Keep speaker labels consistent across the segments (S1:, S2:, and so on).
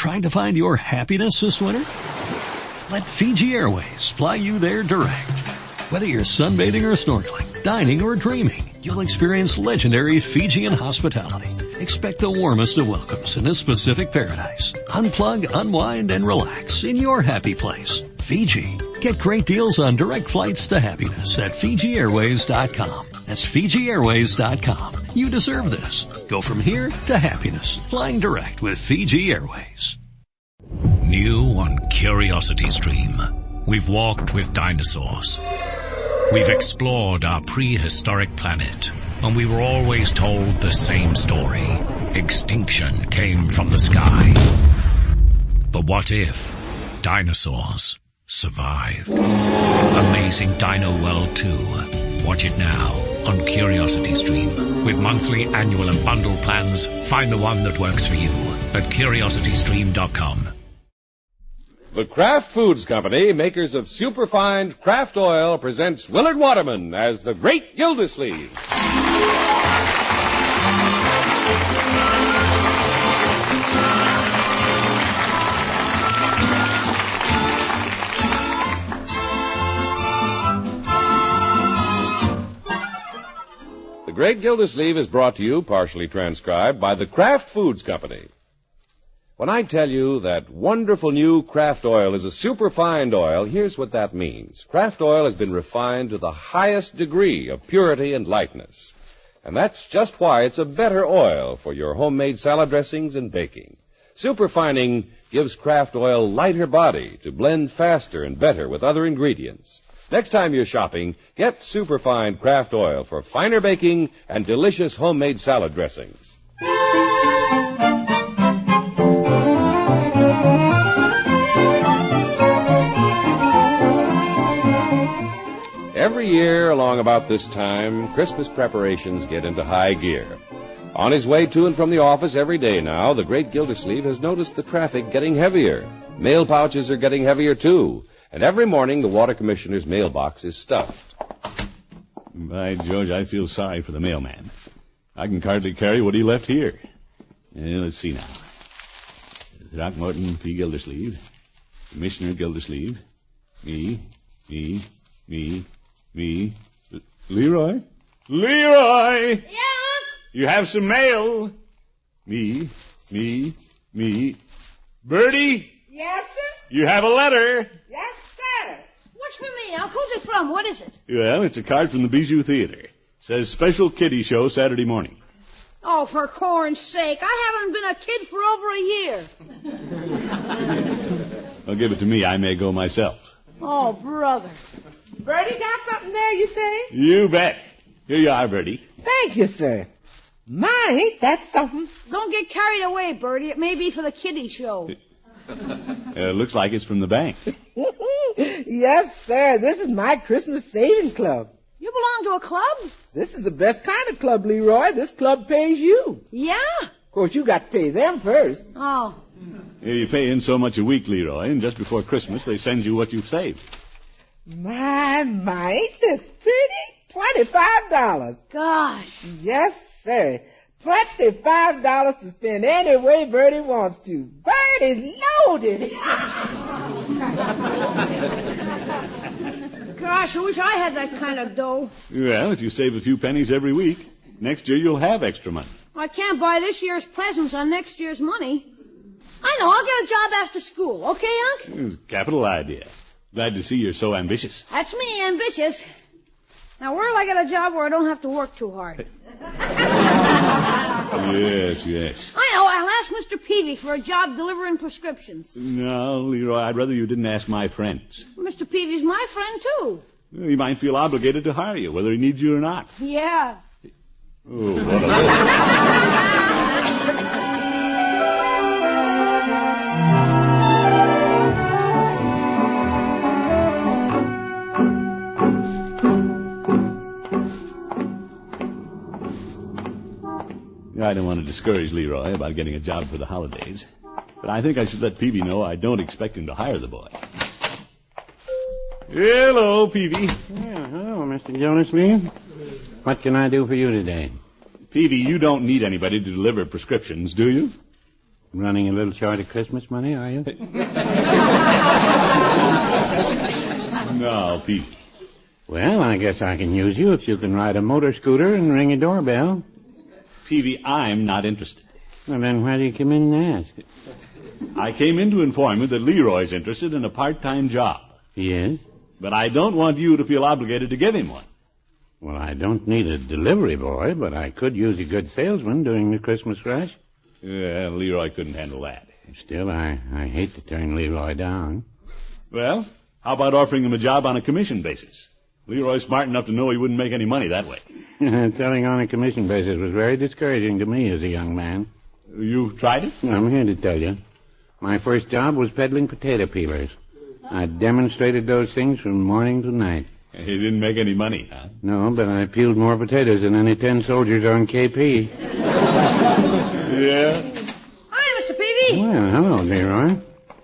S1: Trying to find your happiness this winter? Let Fiji Airways fly you there direct. Whether you're sunbathing or snorkeling, dining or dreaming, you'll experience legendary Fijian hospitality. Expect the warmest of welcomes in this Pacific paradise. Unplug, unwind, and relax in your happy place. Fiji. Get great deals on direct flights to happiness at FijiAirways.com. That's FijiAirways.com. You deserve this. Go from here to happiness. Flying direct with Fiji Airways.
S2: New on Curiosity Stream. We've walked with dinosaurs. We've explored our prehistoric planet, and we were always told the same story. Extinction came from the sky. But what if dinosaurs survived? Amazing Dino World 2. Watch it now on Curiosity Stream. With monthly, annual, and bundle plans, find the one that works for you at CuriosityStream.com.
S3: The Kraft Foods Company, makers of superfine Kraft Oil, presents Willard Waterman as the Great Gildersleeve. The Great Gildersleeve is brought to you, partially transcribed, by the Kraft Foods Company. When I tell you that wonderful new Kraft Oil is a superfine oil, here's what that means. Kraft Oil has been refined to the highest degree of purity and lightness. And that's just why it's a better oil for your homemade salad dressings and baking. Superfining gives Kraft Oil lighter body to blend faster and better with other ingredients. Next time you're shopping, get superfine Kraft Oil for finer baking and delicious homemade salad dressings. Every year, along about this time, Christmas preparations get into high gear. On his way to and from the office every day now, the Great Gildersleeve has noticed the traffic getting heavier. Mail pouches are getting heavier, too. And every morning, the water commissioner's mailbox is stuffed.
S4: By George, I feel sorry for the mailman. I can hardly carry what he left here. Let's see now. Throckmorton P. Gildersleeve. Commissioner Gildersleeve. Me. Leroy? Leroy!
S5: Yeah, Unc?
S4: You have some mail. Me. Bertie?
S5: Yes, sir?
S4: You have a letter.
S5: Yes, sir. What's for me, Unc? Who's it from? What is it?
S4: Well, it's a card from the Bijou Theater. Says special kiddie show Saturday morning.
S5: Oh, for corn's sake. I haven't been a kid for over a year.
S4: Well, give it to me. I may go myself.
S5: Oh, brother.
S6: Bertie got something there, you say?
S4: You bet. Here you are, Bertie.
S6: Thank you, sir. My, ain't that something?
S5: Don't get carried away, Bertie. It may be for the kiddie show.
S4: It looks like it's from the bank.
S6: Yes, sir. This is my Christmas saving club.
S5: You belong to a club?
S6: This is the best kind of club, Leroy. This club pays you.
S5: Yeah?
S6: Of course, you got to pay them first.
S5: Oh.
S4: You pay in so much a week, Leroy, and just before Christmas they send you what you've saved.
S6: My, ain't this pretty? $25.
S5: Gosh.
S6: Yes, sir. $25 to spend any way Bertie wants to. Bertie's loaded.
S5: Gosh, I wish I had that kind of dough.
S4: Well, if you save a few pennies every week, next year you'll have extra money.
S5: I can't buy this year's presents on next year's money. I know, I'll get a job after school. Okay, Unc?
S4: Capital idea. Glad to see you're so ambitious.
S5: That's me, ambitious. Now, where'll I get a job where I don't have to work too hard?
S4: Yes.
S5: I know, I'll ask Mr. Peavy for a job delivering prescriptions.
S4: No, Leroy, I'd rather you didn't ask my friends.
S5: Mr. Peavy's my friend, too.
S4: He might feel obligated to hire you, whether he needs you or not.
S5: Yeah.
S4: Oh, what a load. I don't want to discourage Leroy about getting a job for the holidays, but I think I should let Peavy know I don't expect him to hire the boy. Hello, Peavy.
S7: Yeah, hello, Mr. Gildersleeve. What can I do for you today?
S4: Peavy, you don't need anybody to deliver prescriptions, do you?
S7: Running a little short of Christmas money, are you?
S4: No, Peavy.
S7: Well, I guess I can use you if you can ride a motor scooter and ring a doorbell.
S4: Peavy, I'm not interested.
S7: Well, then why do you come in and ask?
S4: I came in to inform you that Leroy's interested in a part-time job.
S7: Yes?
S4: But I don't want you to feel obligated to give him one.
S7: Well, I don't need a delivery boy, but I could use a good salesman during the Christmas rush.
S4: Yeah, Leroy couldn't handle that.
S7: Still, I hate to turn Leroy down.
S4: Well, how about offering him a job on a commission basis? Leroy's smart enough to know he wouldn't make any money that way.
S7: Selling on a commission basis was very discouraging to me as a young man.
S4: You've tried it?
S7: I'm here to tell you. My first job was peddling potato peelers. I demonstrated those things from morning to night.
S4: He didn't make any money, huh?
S7: No, but I peeled more potatoes than any 10 soldiers on KP.
S4: Yeah?
S5: Hi, Mr. Peavy.
S7: Well, hello, Leroy.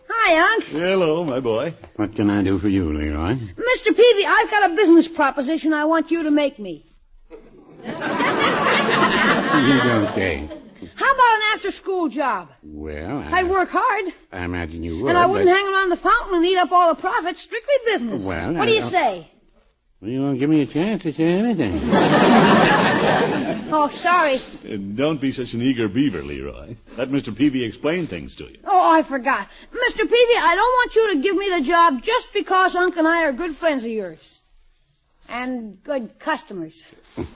S5: Hi, Unc.
S4: Hello, my boy.
S7: What can I do for you, Leroy?
S5: Mr. Peavy, I've got a business proposition I want you to make me.
S7: Okay.
S5: How about an after-school job?
S7: Well,
S5: I'd work hard.
S7: I imagine you would.
S5: And I wouldn't hang around the fountain and eat up all the profits. Strictly business.
S7: Well,
S5: what do you say?
S7: Well, you won't give me a chance to say anything.
S5: Oh, sorry.
S4: Don't be such an eager beaver, Leroy. Let Mr. Peavy explain things to you.
S5: Oh, I forgot. Mr. Peavy, I don't want you to give me the job just because Unc and I are good friends of yours. And good customers.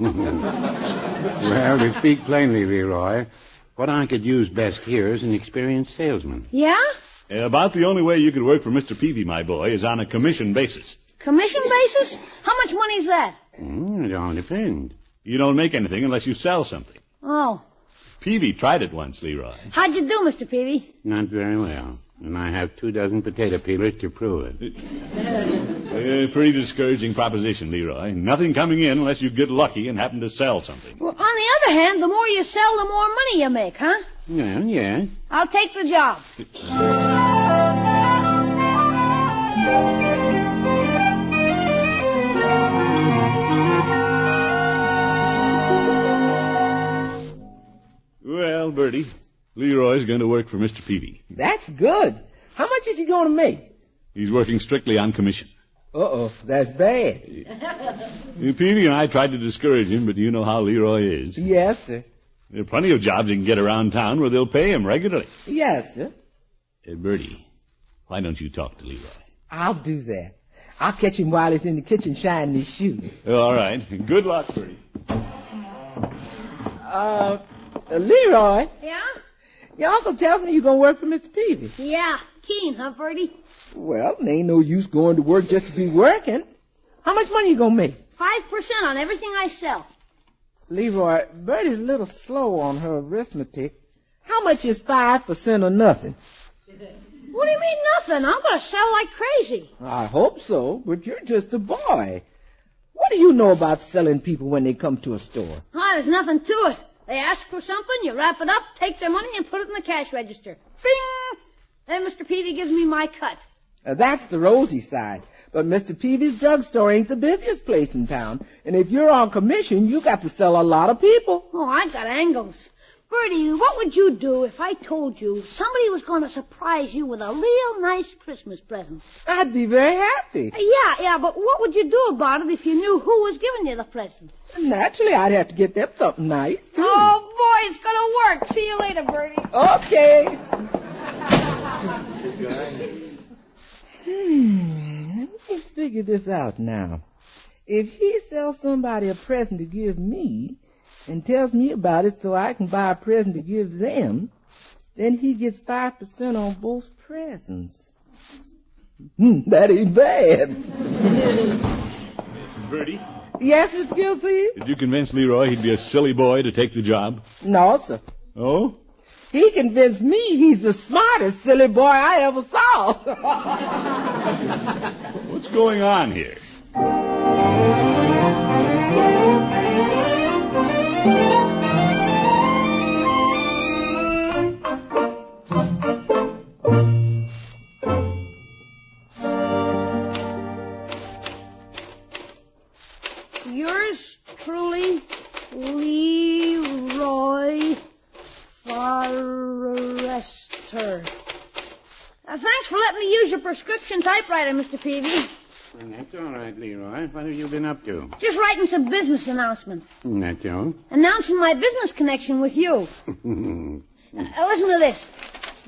S7: Well, to speak plainly, Leroy, what I could use best here is an experienced salesman.
S5: Yeah?
S4: About the only way you could work for Mr. Peavy, my boy, is on a commission basis.
S5: Commission basis? How much money's that?
S7: It all depends.
S4: You don't make anything unless you sell something.
S5: Oh.
S4: Peavy tried it once, Leroy.
S5: How'd you do, Mr. Peavy?
S7: Not very well. And I have 24 potato peelers to prove it.
S4: Pretty discouraging proposition, Leroy. Nothing coming in unless you get lucky and happen to sell something.
S5: Well, on the other hand, the more you sell, the more money you make, huh?
S7: Well, yes.
S5: I'll take the job.
S3: Well, Bertie, Leroy's going to work for Mr. Peavy.
S6: That's good. How much is he going to make?
S3: He's working strictly on commission.
S6: Uh-oh, that's bad.
S3: Peavy and I tried to discourage him, but you know how Leroy is.
S6: Yes, sir.
S3: There are plenty of jobs he can get around town where they'll pay him regularly.
S6: Yes, sir.
S3: Bertie, why don't you talk to Leroy?
S6: I'll do that. I'll catch him while he's in the kitchen shining his shoes.
S3: All right. Good luck, Bertie.
S6: Leroy,
S5: Yeah?
S6: your uncle tells me you're going to work for Mr. Peavy.
S5: Yeah. Keen, huh, Bertie?
S6: Well, there ain't no use going to work just to be working. How much money you going to make?
S5: 5% on everything I sell.
S6: Leroy, Bertie's a little slow on her arithmetic. How much is 5% or nothing?
S5: What do you mean nothing? I'm going to sell like crazy.
S6: I hope so, but you're just a boy. What do you know about selling people when they come to a store?
S5: Oh, there's nothing to it. They ask for something, you wrap it up, take their money, and put it in the cash register. Bing! Then Mr. Peavy gives me my cut.
S6: That's the rosy side. But Mr. Peavy's drugstore ain't the busiest place in town. And if you're on commission, you got to sell a lot of people.
S5: Oh, I got angles. Bertie, what would you do if I told you somebody was going to surprise you with a real nice Christmas present?
S6: I'd be very happy.
S5: Yeah, but what would you do about it if you knew who was giving you the present?
S6: Naturally, I'd have to get them something nice, too.
S5: Oh, boy, it's going to work. See you later, Bertie.
S6: Okay. Let me figure this out now. If he sells somebody a present to give me and tells me about it so I can buy a present to give them, then he gets 5% on both presents. That ain't bad.
S3: Bertie?
S6: Yes, Mr. Gildersleeve?
S3: Did you convince Leroy he'd be a silly boy to take the job?
S6: No, sir.
S3: Oh?
S6: He convinced me he's the smartest silly boy I ever saw.
S3: What's going on here?
S5: Yours truly, Leroy Forrest. Thanks for letting me use your prescription typewriter, Mr. Peavy.
S7: Well, that's all right, Leroy. What have you been up to?
S5: Just writing some business announcements.
S7: That's all.
S5: Announcing my business connection with you. Listen to this.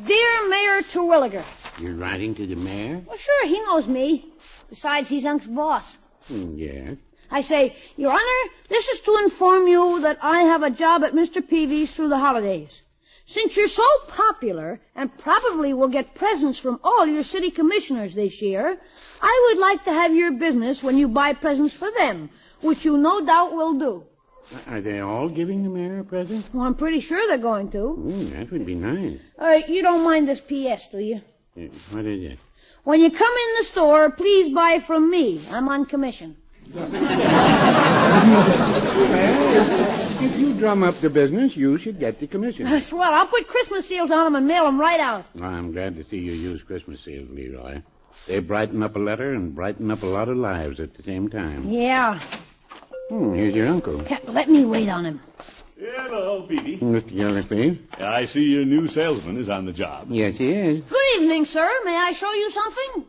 S5: Dear Mayor Terwilliger.
S7: You're writing to the mayor?
S5: Well, sure, he knows me. Besides, he's Unc's boss.
S7: Yes.
S5: I say, Your Honor, this is to inform you that I have a job at Mr. Peavy's through the holidays. Since you're so popular and probably will get presents from all your city commissioners this year, I would like to have your business when you buy presents for them, which you no doubt will do.
S7: Are they all giving the mayor a present?
S5: Well, I'm pretty sure they're going to.
S7: That would be nice.
S5: You don't mind this P.S., do you?
S7: What is it?
S5: When you come in the store, please buy from me. I'm on commission.
S7: If you drum up the business, you should get the commission.
S5: Swell. I'll put Christmas seals on them and mail them right out.
S7: Well, I'm glad to see you use Christmas seals, Leroy. They brighten up a letter and brighten up a lot of lives at the same time.
S5: Yeah.
S7: Here's your uncle.
S5: Let me wait on him.
S4: Hello, Peavy.
S7: Mr. Gildersleeve.
S4: I see your new salesman is on the job.
S7: Yes, he is.
S5: Good evening, sir. May I show you something?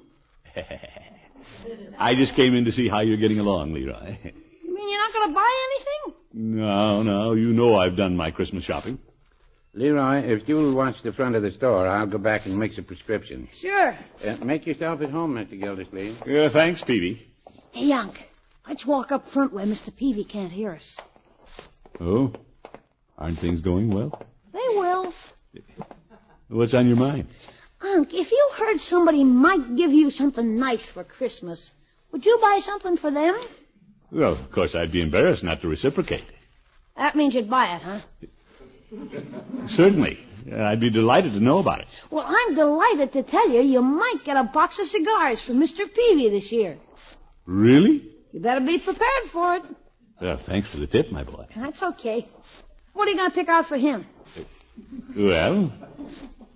S4: I just came in to see how you're getting along, Leroy.
S5: You mean you're not going to buy anything?
S4: No. You know I've done my Christmas shopping.
S7: Leroy, if you'll watch the front of the store, I'll go back and mix a prescription.
S5: Sure.
S7: Make yourself at home, Mr. Gildersleeve.
S4: Thanks, Peavy.
S5: Hey, Unc, let's walk up front where Mr. Peavy can't hear us.
S4: Oh? Aren't things going well?
S5: They will.
S4: What's on your mind?
S5: Unc, if you heard somebody might give you something nice for Christmas, would you buy something for them?
S4: Well, of course, I'd be embarrassed not to reciprocate.
S5: That means you'd buy it, huh?
S4: Certainly. I'd be delighted to know about it.
S5: Well, I'm delighted to tell you you might get a box of cigars from Mr. Peavy this year.
S4: Really?
S5: You better be prepared for it.
S4: Well, thanks for the tip, my boy.
S5: That's okay. What are you going to pick out for him?
S4: Well,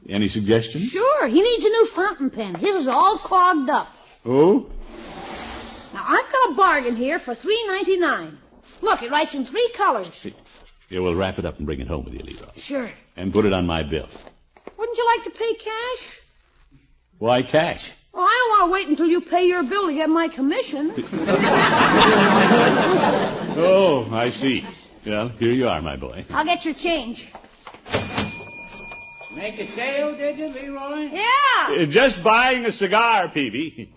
S4: any suggestions?
S5: Sure. He needs a new fountain pen. His is all clogged up.
S4: Oh?
S5: Now, I've got a bargain here for $3.99. Look, it writes in 3 colors.
S4: Yeah, we'll wrap it up and bring it home with you, Leroy.
S5: Sure.
S4: And put it on my bill.
S5: Wouldn't you like to pay cash?
S4: Why cash?
S5: Well, I don't want to wait until you pay your bill to get my commission.
S4: Oh, I see. Well, here you are, my boy.
S5: I'll get your change.
S7: Make a sale, did you, Leroy?
S5: Yeah.
S4: Just buying a cigar, Peavy.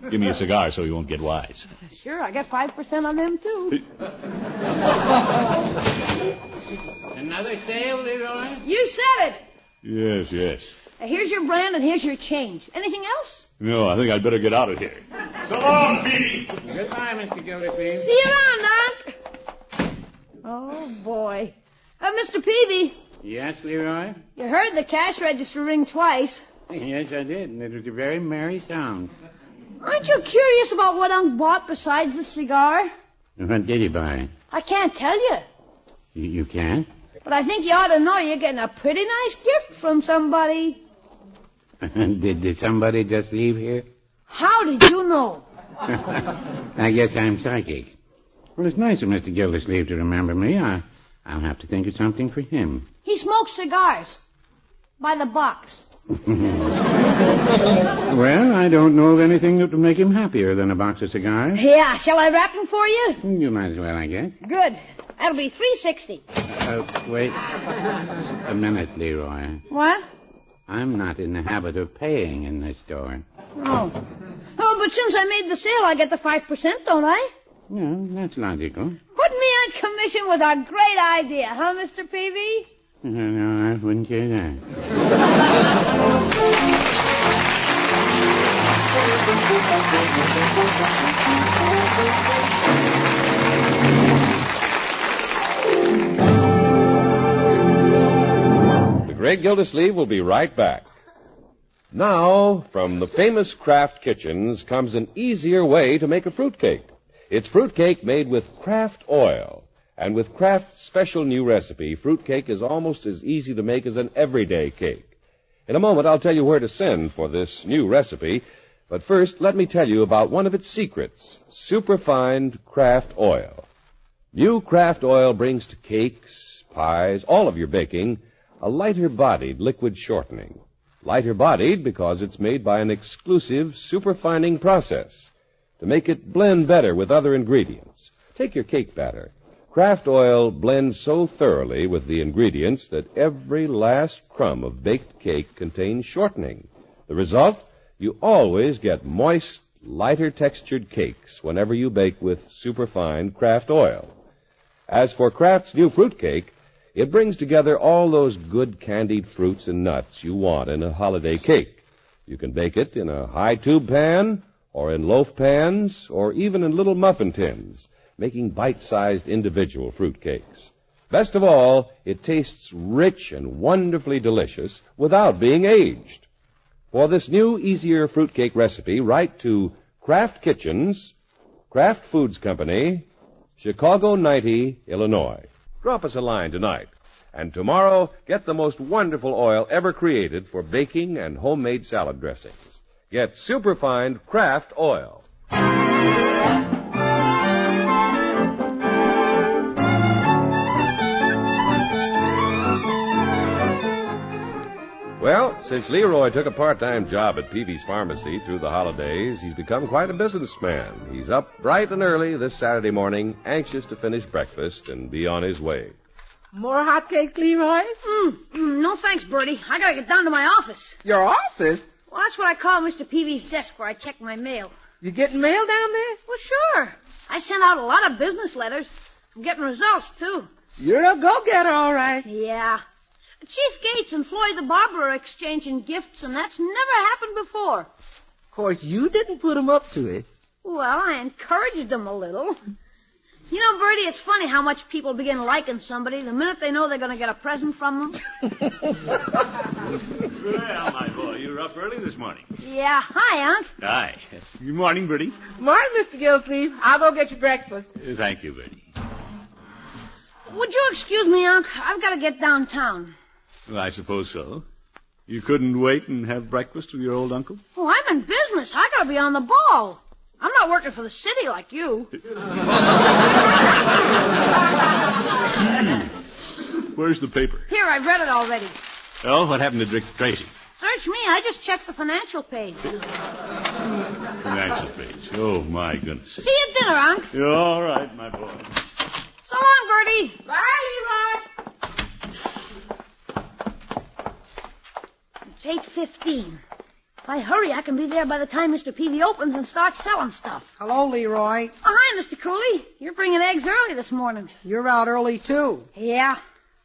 S4: Give me a cigar so you won't get wise.
S5: Sure, I get 5% on them, too.
S7: Another sale, Leroy?
S5: You said it.
S4: Yes.
S5: Here's your brand and here's your change. Anything else?
S4: No, I think I'd better get out of here. So long, Peavy.
S7: Goodbye, Mr. Gildersleeve.
S5: See you around, Doc. Oh, boy. Mr. Peavy.
S7: Yes, Leroy?
S5: You heard the cash register ring twice.
S7: Yes, I did, and it was a very merry sound.
S5: Aren't you curious about what Unc bought besides the cigar?
S7: What did he buy?
S5: I can't tell you.
S7: You can't?
S5: But I think you ought to know you're getting a pretty nice gift from somebody.
S7: Did somebody just leave here?
S5: How did you know?
S7: I guess I'm psychic. Well, it's nice of Mr. Gildersleeve to remember me. I'll have to think of something for him.
S5: He smokes cigars. By the box.
S7: Well, I don't know of anything that would make him happier than a box of cigars.
S5: Yeah, shall I wrap them for you?
S7: You might as well, I guess.
S5: Good. That'll be $3.60.
S7: Wait a minute, Leroy.
S5: What?
S7: I'm not in the habit of paying in this store.
S5: Oh, but since I made the sale, I get the 5%, don't I?
S7: Yeah, that's logical.
S5: Putting me on commission was a great idea, huh, Mr. Peavy?
S7: No, I wouldn't say that.
S3: The Great Gildersleeve will be right back. Now, from the famous Kraft kitchens comes an easier way to make a fruitcake. It's fruitcake made with Kraft oil. And with Kraft's special new recipe, fruitcake is almost as easy to make as an everyday cake. In a moment, I'll tell you where to send for this new recipe. But first, let me tell you about one of its secrets, superfine Kraft oil. New Kraft oil brings to cakes, pies, all of your baking, a lighter-bodied liquid shortening. Lighter-bodied because it's made by an exclusive superfining process to make it blend better with other ingredients. Take your cake batter. Kraft oil blends so thoroughly with the ingredients that every last crumb of baked cake contains shortening. The result? You always get moist, lighter-textured cakes whenever you bake with superfine Kraft oil. As for Kraft's new fruit cake, it brings together all those good candied fruits and nuts you want in a holiday cake. You can bake it in a high-tube pan, or in loaf pans, or even in little muffin tins, making bite-sized individual fruit cakes. Best of all, it tastes rich and wonderfully delicious without being aged. For this new, easier fruitcake recipe, write to Kraft Kitchens, Kraft Foods Company, Chicago 90, Illinois. Drop us a line tonight. And tomorrow, get the most wonderful oil ever created for baking and homemade salad dressings. Get superfine Kraft oil. Well, since Leroy took a part-time job at Peavy's Pharmacy through the holidays, he's become quite a businessman. He's up bright and early this Saturday morning, anxious to finish breakfast and be on his way.
S6: More hotcakes, Leroy?
S5: No thanks, Bertie. I gotta get down to my office.
S6: Your office?
S5: Well, that's what I call Mr. Peavy's desk where I check my mail.
S6: You getting mail down there?
S5: Well, sure. I sent out a lot of business letters. I'm getting results, too.
S6: You're a go-getter, all right.
S5: Yeah. Chief Gates and Floyd the Barber are exchanging gifts, and that's never happened before.
S6: Of course, you didn't put 'em up to it.
S5: Well, I encouraged them a little. You know, Bertie, it's funny how much people begin liking somebody the minute they know they're going to get a present from them.
S4: Well, my boy, you're up early this morning.
S5: Yeah. Hi, Unc.
S4: Hi. Good morning, Bertie.
S6: Morning, Mr. Gildersleeve. I'll go get you breakfast.
S4: Thank you, Bertie.
S5: Would you excuse me, Unc? I've got to get downtown.
S4: Well, I suppose so. You couldn't wait and have breakfast with your old uncle?
S5: Oh, I'm in business. I got to be on the ball. I'm not working for the city like you.
S4: Where's the paper?
S5: Here, I've read it already.
S4: Oh, what happened to Tracy?
S5: Search me. I just checked the financial page.
S4: Financial page. Oh, my goodness.
S5: See you at dinner, Unc.
S4: You're all right, my boy.
S5: So long, Bertie.
S6: Bye, Leroy.
S5: It's 8:15. If I hurry, I can be there by the time Mr. Peavy opens and starts selling stuff.
S8: Hello, Leroy.
S5: Oh, hi, Mr. Cooley. You're bringing eggs early this morning.
S8: You're out early, too.
S5: Yeah.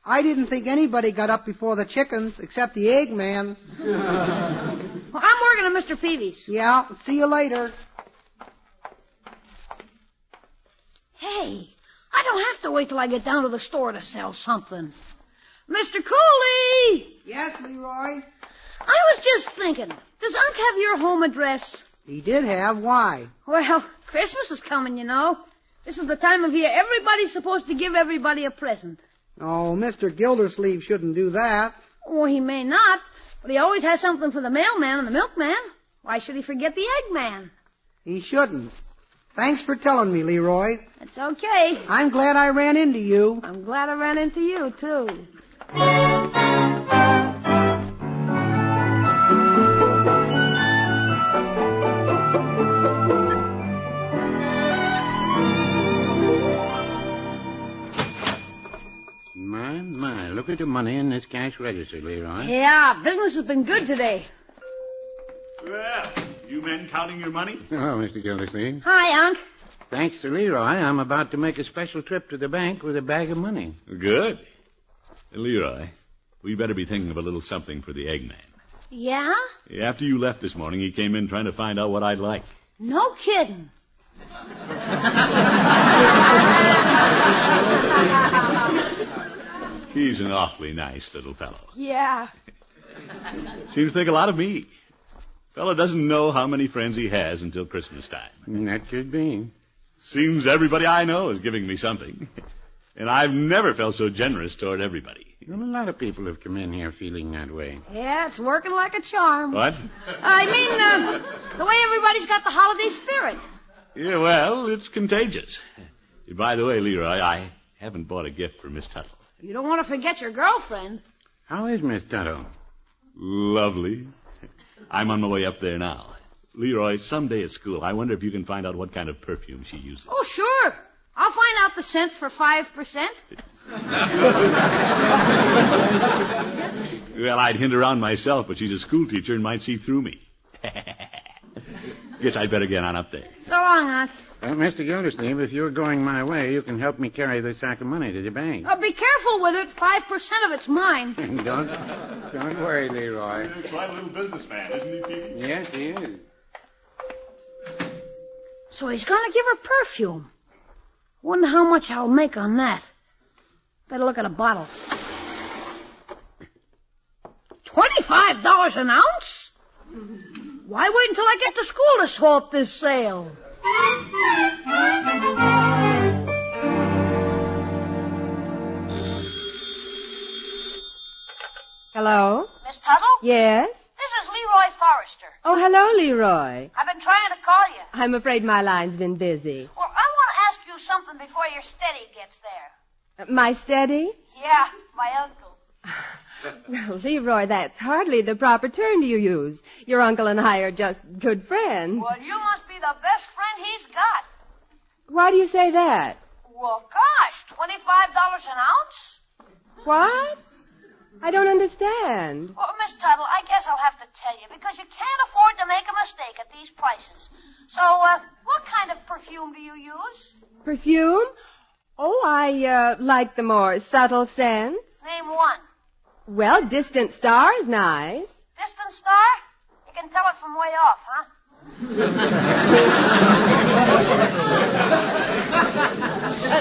S8: I didn't think anybody got up before the chickens, except the egg man.
S5: Well, I'm working at Mr. Peavy's.
S8: Yeah, see you later.
S5: Hey, I don't have to wait till I get down to the store to sell something. Mr. Cooley!
S8: Yes, Leroy?
S5: I was just thinking, does Unc have your home address?
S8: He did have. Why?
S5: Well, Christmas is coming, you know. This is the time of year everybody's supposed to give everybody a present.
S8: Oh, Mr. Gildersleeve shouldn't do that.
S5: Well, he may not, but he always has something for the mailman and the milkman. Why should he forget the eggman?
S8: He shouldn't. Thanks for telling me, Leroy.
S5: That's okay.
S8: I'm glad I ran into you.
S5: I'm glad I ran into you, too.
S7: My, look at the money in this cash register, Leroy.
S5: Yeah, business has been good today.
S4: Well, you men counting your money?
S7: Hello, Mr. Gildersleeve.
S5: Hi, Unc.
S7: Thanks to Leroy, I'm about to make a special trip to the bank with a bag of money.
S4: Good. Leroy, we better be thinking of a little something for the Eggman.
S5: Yeah?
S4: After you left this morning, he came in trying to find out what I'd like.
S5: No kidding.
S4: He's an awfully nice little fellow.
S5: Yeah.
S4: Seems to think a lot of me. Fellow doesn't know how many friends he has until Christmas time.
S7: That could be.
S4: Seems everybody I know is giving me something. And I've never felt so generous toward everybody.
S7: Well, a lot of people have come in here feeling that way.
S5: Yeah, it's working like a charm.
S4: What?
S5: I mean, the way everybody's got the holiday spirit.
S4: Yeah, well, it's contagious. By the way, Leroy, I haven't bought a gift for Miss Tuttle.
S5: You don't want to forget your girlfriend.
S7: How is Miss Tuttle?
S4: Lovely. I'm on my way up there now. Leroy, someday at school, I wonder if you can find out what kind of perfume she uses.
S5: Oh, sure. I'll find out the scent for 5%.
S4: Well, I'd hint around myself, but she's a school teacher and might see through me. Guess I'd better get on up there.
S5: So long, Unc.
S7: Mr. Gildersleeve, if you're going my way, you can help me carry this sack of money to the bank.
S5: Be careful with it. 5% of it's mine.
S7: Don't worry, Leroy.
S4: He's quite a little businessman, isn't he, Peavy?
S7: Yes, he is.
S5: So he's going to give her perfume. Wonder how much I'll make on that. Better look at a bottle. $25 an ounce? Why wait until I get to school to swap this sale?
S9: Hello?
S5: Miss Tuttle?
S9: Yes?
S5: This is Leroy Forrester.
S9: Oh, hello, Leroy.
S5: I've been trying to call you.
S9: I'm afraid my line's been busy.
S5: Well, I want to ask you something before your steady gets there.
S9: My steady?
S5: Yeah, my uncle.
S9: Well, Leroy, that's hardly the proper term you use. Your uncle and I are just good friends.
S5: Well, you must be the best friend he's got.
S9: Why do you say that?
S5: Well, gosh, $25 an ounce?
S9: What? I don't understand.
S5: Well, Miss Tuttle, I guess I'll have to tell you, because you can't afford to make a mistake at these prices. So, what kind of perfume do you use?
S9: Perfume? Oh, I like the more subtle scents.
S5: Name one.
S9: Well, Distant Star is nice.
S5: Distant Star? You can tell it from way off, huh?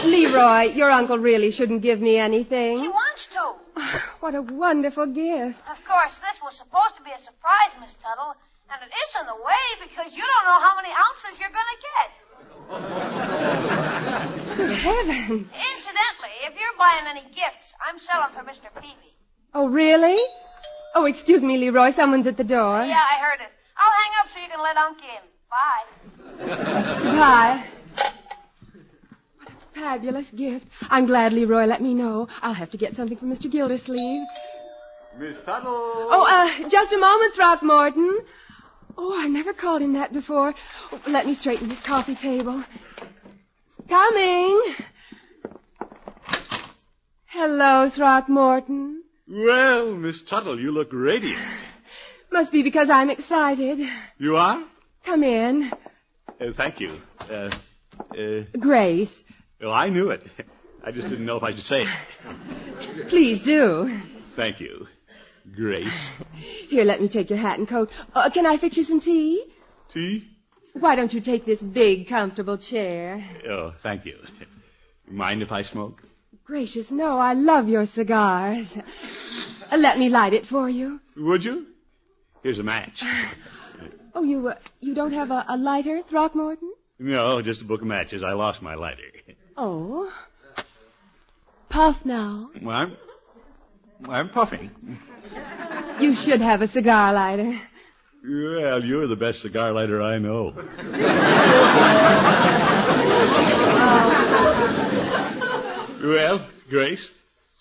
S9: Leroy, your uncle really shouldn't give me anything.
S5: He wants to.
S9: What a wonderful gift.
S5: Of course, this was supposed to be a surprise, Miss Tuttle, and it is in a way because you don't know how many ounces you're going to get.
S9: Good heavens.
S5: Incidentally, if you're buying any gifts, I'm selling for Mr. Peavy.
S9: Oh, really? Oh, excuse me, Leroy. Someone's at the door.
S5: Yeah, I heard it. I'll hang up so you can let Unc in. Bye.
S9: Bye. What a fabulous gift. I'm glad Leroy let me know. I'll have to get something for Mr. Gildersleeve.
S4: Miss Tuttle!
S9: Oh, just a moment, Throckmorton. Oh, I never called him that before. Oh, let me straighten his coffee table. Coming. Hello, Throckmorton.
S4: Well, Miss Tuttle, you look radiant.
S9: Must be because I'm excited.
S4: You are?
S9: Come in.
S4: Thank you.
S9: Grace.
S4: Oh, I knew it. I just didn't know if I should say it.
S9: Please do.
S4: Thank you, Grace.
S9: Here, let me take your hat and coat. Can I fix you some tea?
S4: Tea?
S9: Why don't you take this big, comfortable chair?
S4: Oh, thank you. Mind if I smoke?
S9: Gracious, no. I love your cigars. Let me light it for you.
S4: Would you? Here's a match.
S9: Oh, you don't have a lighter, Throckmorton?
S4: No, just a book of matches. I lost my lighter.
S9: Oh. Puff now.
S4: Well, I'm puffing.
S9: You should have a cigar lighter.
S4: Well, you're the best cigar lighter I know. Well, Grace,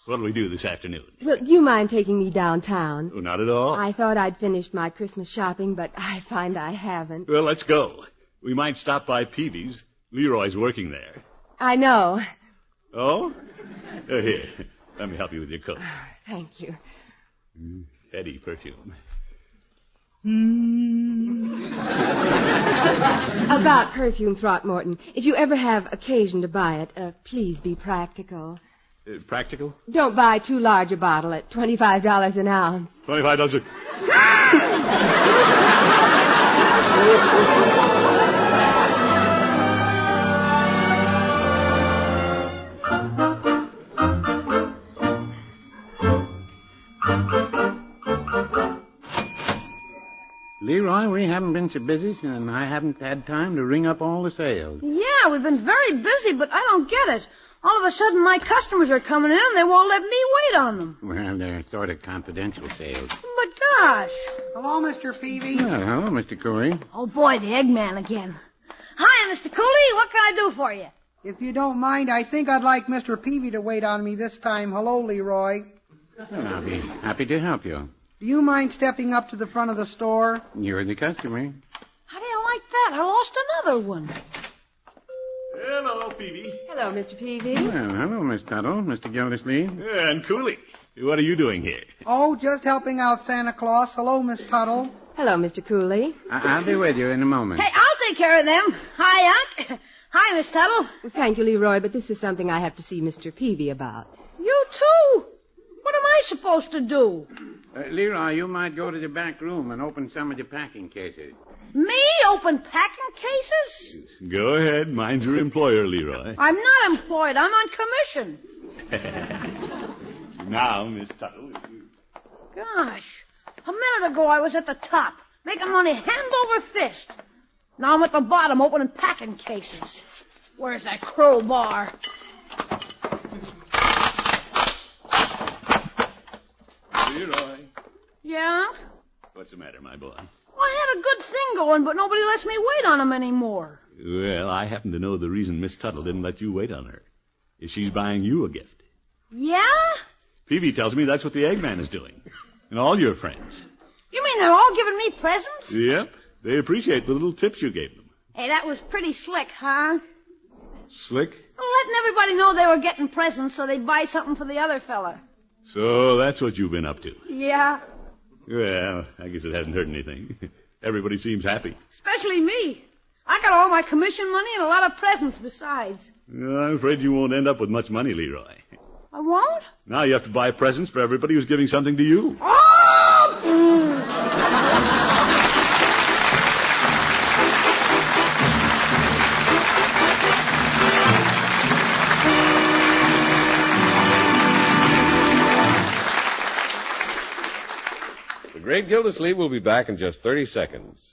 S4: what'll we do this afternoon?
S9: Well, do you mind taking me downtown?
S4: Oh, not at all.
S9: I thought I'd finished my Christmas shopping, but I find I haven't.
S4: Well, let's go. We might stop by Peavy's. Leroy's working there.
S9: I know.
S4: Oh? Here, let me help you with your coat.
S9: Thank you.
S4: Heady perfume.
S9: About perfume, Throckmorton. If you ever have occasion to buy it, please be practical.
S4: Practical?
S9: Don't buy too large a bottle at $25 an ounce.
S4: $25
S7: Leroy, we haven't been so busy, and I haven't had time to ring up all the sales.
S5: Yeah, we've been very busy, but I don't get it. All of a sudden, my customers are coming in, and they won't let me wait on them.
S7: Well, they're sort of confidential sales.
S5: But gosh.
S8: Hello, Mr. Peavy.
S7: Well, hello, Mr. Cooley.
S5: Oh, boy, the Eggman again. Hi, Mr. Cooley. What can I do for you?
S8: If you don't mind, I think I'd like Mr. Peavy to wait on me this time. Hello, Leroy.
S7: Well, I'll be happy to help you.
S8: Do you mind stepping up to the front of the store?
S7: You're the customer.
S5: How do you like that? I lost another one.
S4: Hello, Peavy.
S9: Hello, Mr. Peavy.
S7: Well, hello, Miss Tuttle, Mr. Gildersleeve.
S4: And Cooley. What are you doing here?
S8: Oh, just helping out Santa Claus. Hello, Miss Tuttle.
S9: Hello, Mr. Cooley.
S7: I'll be with you in a moment.
S5: Hey, I'll take care of them. Hi, Unc. Hi, Miss Tuttle.
S9: Well, thank you, Leroy, but this is something I have to see Mr. Peavy about.
S5: You too? What am I supposed to do?
S7: Leroy, you might go to the back room and open some of the packing cases.
S5: Me open packing cases?
S4: Go ahead. Mind your employer, Leroy.
S5: I'm not employed. I'm on commission.
S4: Now, Miss Tuttle.
S5: Gosh, a minute ago I was at the top, making money hand over fist. Now I'm at the bottom opening packing cases. Where's that crowbar?
S4: Leroy.
S5: Yeah?
S4: What's the matter, my boy?
S5: I had a good thing going, but nobody lets me wait on 'em anymore.
S4: Well, I happen to know the reason Miss Tuttle didn't let you wait on her. Is she's buying you a gift.
S5: Yeah?
S4: Peavy tells me that's what the Eggman is doing. And all your friends.
S5: You mean they're all giving me presents?
S4: Yep. They appreciate the little tips you gave them.
S5: Hey, that was pretty slick, huh?
S4: Slick?
S5: Well, letting everybody know they were getting presents so they'd buy something for the other fella.
S4: So that's what you've been up to.
S5: Yeah,
S4: Well, I guess it hasn't hurt anything. Everybody seems happy.
S5: especially me. I got all my commission money and a lot of presents besides.
S4: I'm afraid you won't end up with much money, Leroy.
S5: I won't?
S4: Now you have to buy presents for everybody who's giving something to you.
S5: Oh!
S3: The Great Gildersleeve will be back in just 30 seconds.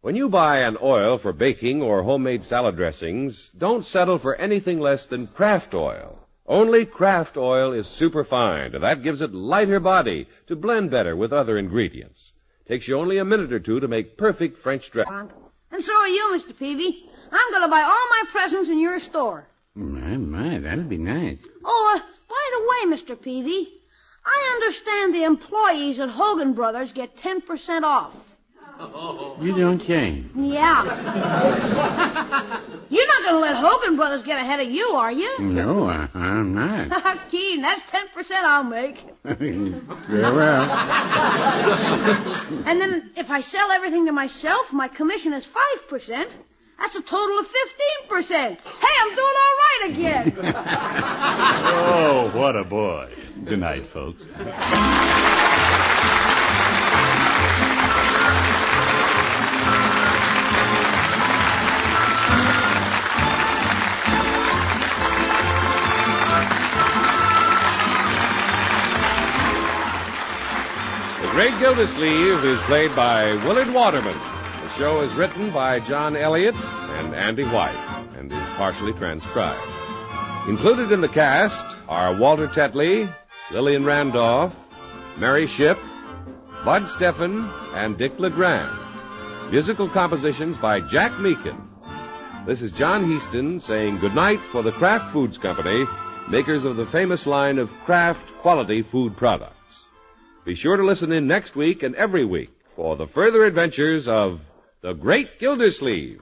S3: When you buy an oil for baking or homemade salad dressings, don't settle for anything less than Kraft oil. Only Kraft oil is superfine, and that gives it lighter body to blend better with other ingredients. Takes you only a minute or two to make perfect French dressing.
S5: And so are you, Mr. Peavy. I'm going to buy all my presents in your store.
S7: My, that'll be nice.
S5: Oh, by the way, Mr. Peavy, I understand the employees at Hogan Brothers get 10% off.
S7: You don't say.
S5: Yeah. You're not going to let Hogan Brothers get ahead of you, are you?
S7: No, I'm not.
S5: Keen, that's 10% I'll make.
S7: Very well.
S5: And then if I sell everything to myself, my commission is 5%. That's a total of 15%. Hey, I'm doing all right again.
S4: Oh, what a boy. Good night, folks.
S3: The Great Gildersleeve is played by Willard Waterman. The show is written by John Elliott and Andy White and is partially transcribed. Included in the cast are Walter Tetley, Lillian Randolph, Mary Shipp, Bud Steffen, and Dick LeGrand. Musical compositions by Jack Meakin. This is John Heaston saying goodnight for the Kraft Foods Company, makers of the famous line of Kraft quality food products. Be sure to listen in next week and every week for the further adventures of the Great Gildersleeve.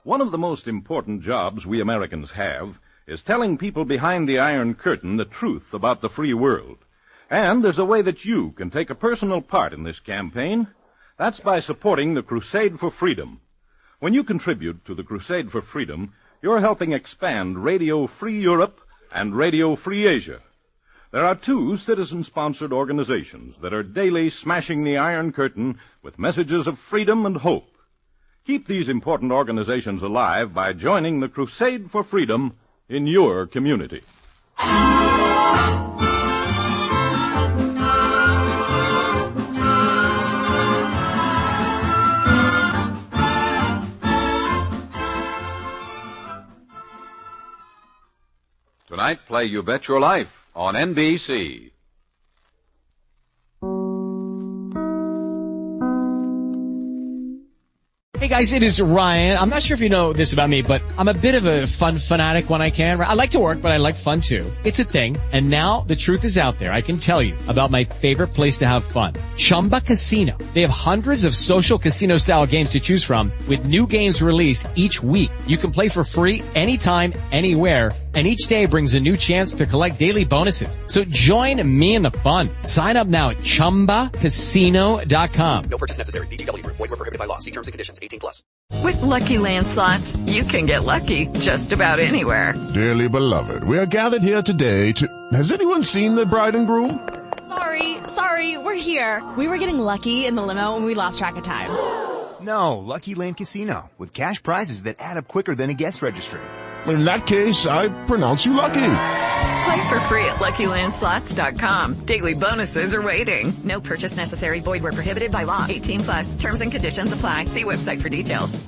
S10: One of the most important jobs we Americans have is telling people behind the Iron Curtain the truth about the free world. And there's a way that you can take a personal part in this campaign. That's by supporting the Crusade for Freedom. When you contribute to the Crusade for Freedom, you're helping expand Radio Free Europe and Radio Free Asia. There are two citizen-sponsored organizations that are daily smashing the Iron Curtain with messages of freedom and hope. Keep these important organizations alive by joining the Crusade for Freedom in your community.
S11: Tonight, play You Bet Your Life on NBC.
S9: Hey
S12: guys, it is Ryan. I'm not sure if you know this about me, but I'm a bit of a fun fanatic when I can. I like to work, but I like fun too. It's a thing. And now the truth is out there. I can tell you about my favorite place to have fun. Chumba Casino. They have hundreds of social casino style games to choose from with new games released each week. You can play for free anytime, anywhere. And each day brings a new chance to collect daily bonuses. So join me in the fun. Sign up now at ChumbaCasino.com.
S13: No purchase necessary. VGW Group. Void where prohibited by law. See terms and conditions. 18+.
S14: With Lucky Land Slots, you can get lucky just about anywhere.
S15: Dearly beloved, we are gathered here today to... Has anyone seen the bride and groom?
S16: Sorry, we're here. We were getting lucky in the limo and we lost track of time.
S17: No, Lucky Land Casino. With cash prizes that add up quicker than a guest registry.
S15: In that case, I pronounce you lucky.
S14: Play for free at LuckyLandSlots.com. Daily bonuses are waiting.
S18: No purchase necessary. Void where prohibited by law. 18+. Terms and conditions apply. See website for details.